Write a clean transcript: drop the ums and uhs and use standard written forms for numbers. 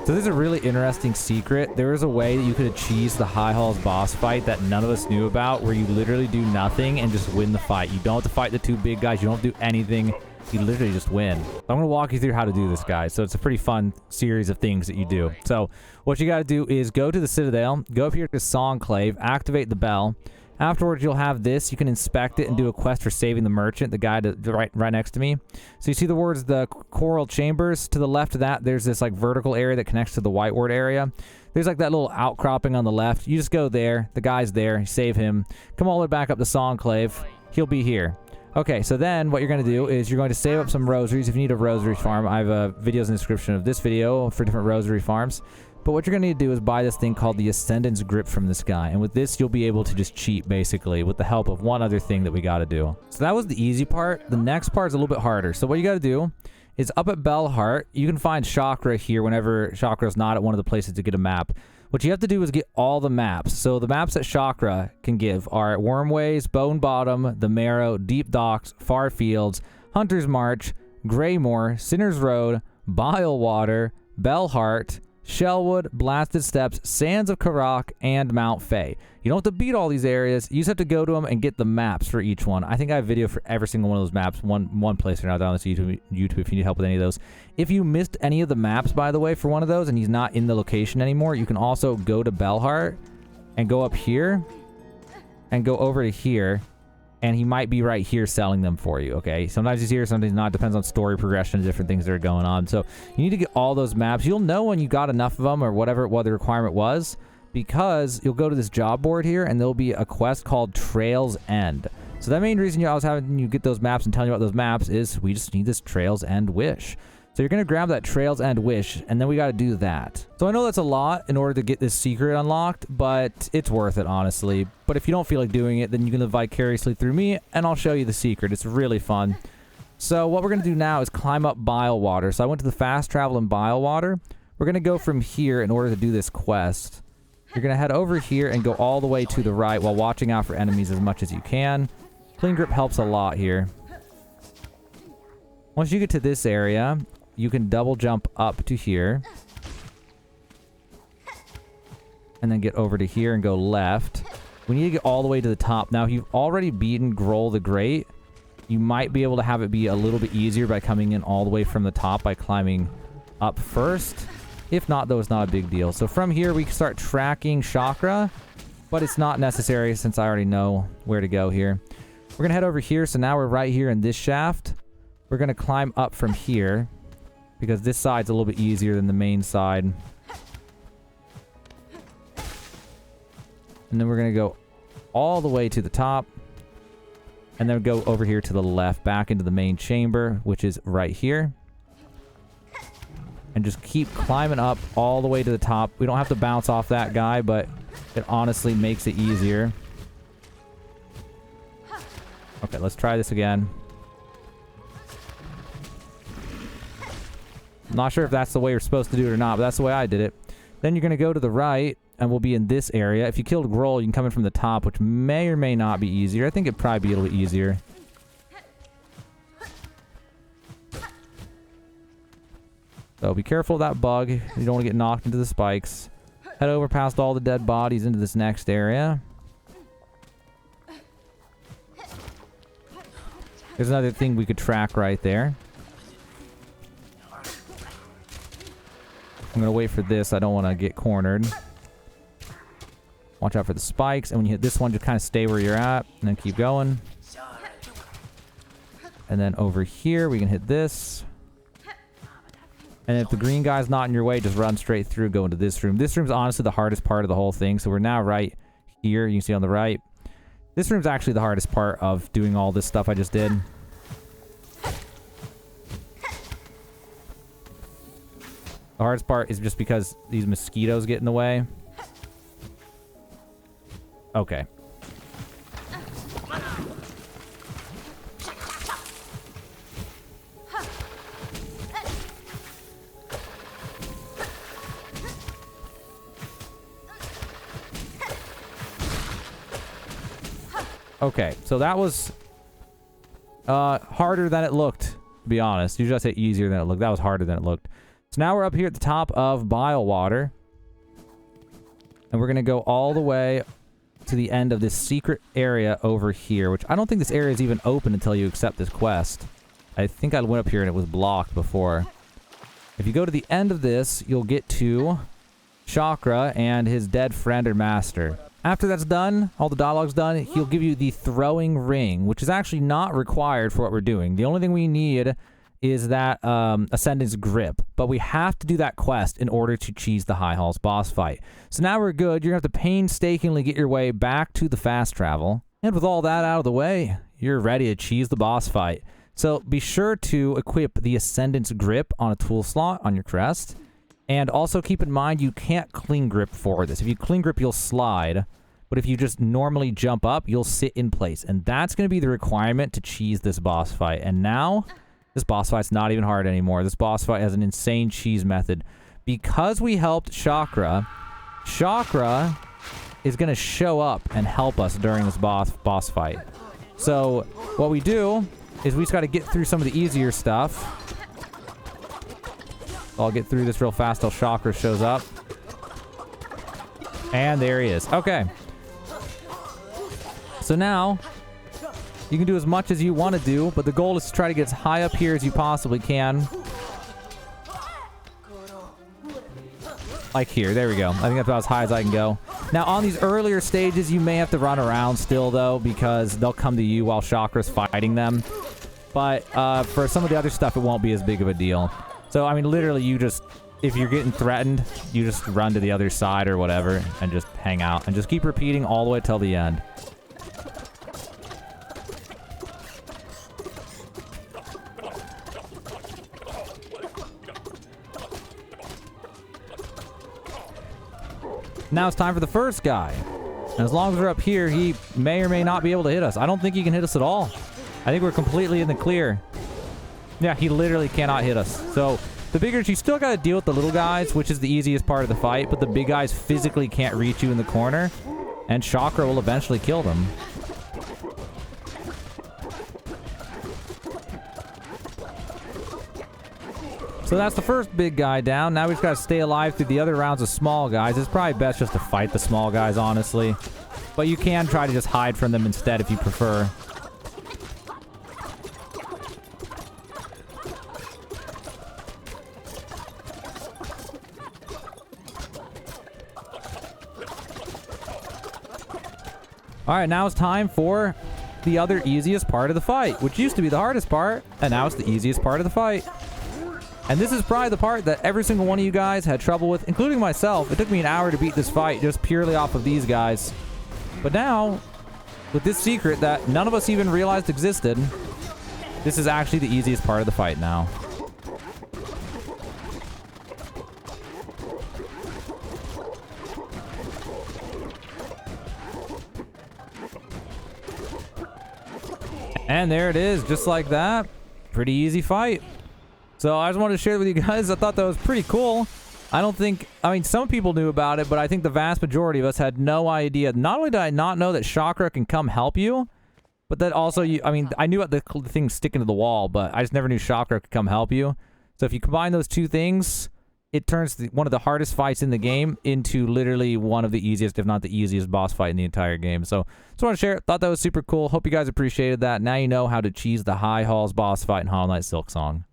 So there's a really interesting secret. There is a way that you could achieve the High Halls boss fight that none of us knew about, where you literally do nothing and just win the fight. You don't have to fight the two big guys. You don't do anything. You literally just win. I'm going to walk you through how to do this, guys. So it's a pretty fun series of things that you do. So what you got to do is go to the Citadel, go up here to Songclave, activate the bell. Afterwards, you'll have this. You can inspect it and do a quest for saving the merchant, the guy right next to me. So you see the words, the Coral Chambers. To the left of that, there's this like vertical area that connects to the white ward area. There's like that little outcropping on the left. You just go there. The guy's there. You save him. Come all the way back up to Songclave. He'll be here. Okay, so then what you're going to do is you're going to save up some rosaries if you need a rosary farm. I have videos in the description of this video for different rosary farms. But what you're going to need to do is buy this thing called the Ascendant's Grip from this guy. And with this, you'll be able to just cheat, basically, with the help of one other thing that we got to do. So that was the easy part. The next part is a little bit harder. So what you got to do is up at Bellheart, you can find Chakra here whenever Chakra's not at one of the places to get a map. What you have to do is get all the maps. So the maps that Chakra can give are Wormways, Bone Bottom, The Marrow, Deep Docks, Far Fields, Hunter's March, Greymore, Sinner's Road, Bilewater, Bellheart, Shellwood, Blasted Steps, Sands of Karak, and Mount Fay. You don't have to beat all these areas. You just have to go to them and get the maps for each one. I think I have video for every single one of those maps. One place or another on this YouTube if you need help with any of those. If you missed any of the maps, by the way, for one of those, and he's not in the location anymore, you can also go to Bellheart and go up here and go over to here. And he might be right here selling them for you, okay? Sometimes he's here, sometimes not. Depends on story progression and different things that are going on. So you need to get all those maps. You'll know when you got enough of them or whatever what the requirement was, because you'll go to this job board here and there'll be a quest called Trail's End. So the main reason I was having you get those maps and telling you about those maps is we just need this Trail's End wish. So you're going to grab that Trail's End wish, and then we got to do that. So I know that's a lot in order to get this secret unlocked, but it's worth it, honestly. But if you don't feel like doing it, then you can live vicariously through me, and I'll show you the secret. It's really fun. So what we're going to do now is climb up Bilewater. So I went to the fast travel in Bilewater. We're going to go from here in order to do this quest. You're going to head over here and go all the way to the right while watching out for enemies as much as you can. Clean grip helps a lot here. Once you get to this area, you can double jump up to here. And then get over to here and go left. We need to get all the way to the top. Now, if you've already beaten Groll the Great, you might be able to have it be a little bit easier by coming in all the way from the top by climbing up first. If not, though, it's not a big deal. So from here, we can start tracking Chakra, but it's not necessary since I already know where to go here. We're going to head over here. So now we're right here in this shaft. We're going to climb up from here, because this side's a little bit easier than the main side. And then we're going to go all the way to the top. And then go over here to the left, back into the main chamber, which is right here. And just keep climbing up all the way to the top. We don't have to bounce off that guy, but it honestly makes it easier. Okay, let's try this again. I'm not sure if that's the way you're supposed to do it or not, but that's the way I did it. Then you're going to go to the right, and we'll be in this area. If you killed Groll, you can come in from the top, which may or may not be easier. I think it'd probably be a little bit easier. So be careful of that bug. You don't want to get knocked into the spikes. Head over past all the dead bodies into this next area. There's another thing we could track right there. I'm going to wait for this. I don't want to get cornered. Watch out for the spikes. And when you hit this one, just kind of stay where you're at. And then keep going. And then over here, we can hit this. And if the green guy's not in your way, just run straight through, go into this room. This room's honestly the hardest part of the whole thing. So we're now right here. You can see on the right. This room's actually the hardest part of doing all this stuff I just did. The hardest part is just because these mosquitoes get in the way. Okay. Okay, so that was harder than it looked, to be honest. Usually I say easier than it looked. That was harder than it looked. So So now we're up here at the top of Bile Water. And we're going to go all the way to the end of this secret area over here, which I don't think this area is even open until you accept this quest. I think I went up here and it was blocked before. If you go to the end of this, you'll get to Chakra and his dead friend or master. After that's done, all the dialogue's done, he'll give you the throwing ring, which is actually not required for what we're doing. The only thing we need is that Ascendant's Grip, but we have to do that quest in order to cheese the High Halls boss fight. So now we're good. You're going to have to painstakingly get your way back to the fast travel. And with all that out of the way, you're ready to cheese the boss fight. So be sure to equip the Ascendant's Grip on a tool slot on your crest. And also keep in mind you can't cling grip for this. If you cling grip, you'll slide. But if you just normally jump up, you'll sit in place. And that's going to be the requirement to cheese this boss fight. And now, this boss fight's not even hard anymore. This boss fight has an insane cheese method. Because we helped Chakra, Chakra is going to show up and help us during this boss fight. So what we do is we just got to get through some of the easier stuff. I'll get through this real fast till Chakra shows up. And there he is. Okay. So now, you can do as much as you want to do, but the goal is to try to get as high up here as you possibly can. Like here. There we go. I think that's about as high as I can go. Now, on these earlier stages, you may have to run around still, though, because they'll come to you while Chakra's fighting them. But for some of the other stuff, it won't be as big of a deal. So, I mean, literally, you just... If you're getting threatened, you just run to the other side or whatever and just hang out. And just keep repeating all the way till the end. Now it's time for the first guy. And as long as we're up here, he may or may not be able to hit us. I don't think he can hit us at all. I think we're completely in the clear. Yeah, he literally cannot hit us. So the bigger, you still got to deal with the little guys, which is the easiest part of the fight, but the big guys physically can't reach you in the corner, and Chakra will eventually kill them. So that's the first big guy down. Now we've got to stay alive through the other rounds of small guys. It's probably best just to fight the small guys, honestly. But you can try to just hide from them instead if you prefer. Alright, now it's time for the other easiest part of the fight, which used to be the hardest part, and now it's the easiest part of the fight. And this is probably the part that every single one of you guys had trouble with, including myself. It took me an hour to beat this fight just purely off of these guys. But now, with this secret that none of us even realized existed, this is actually the easiest part of the fight now. And there it is, just like that. Pretty easy fight. So I just wanted to share it with you guys. I thought that was pretty cool. I mean, some people knew about it, but I think the vast majority of us had no idea. Not only did I not know that Chakra can come help you, but that also, I knew what the thing sticking to the wall, but I just never knew Chakra could come help you. So if you combine those two things, it turns one of the hardest fights in the game into literally one of the easiest, if not the easiest boss fight in the entire game. So just want to share it. Thought that was super cool. Hope you guys appreciated that. Now you know how to cheese the High Halls boss fight in Hollow Knight Silksong.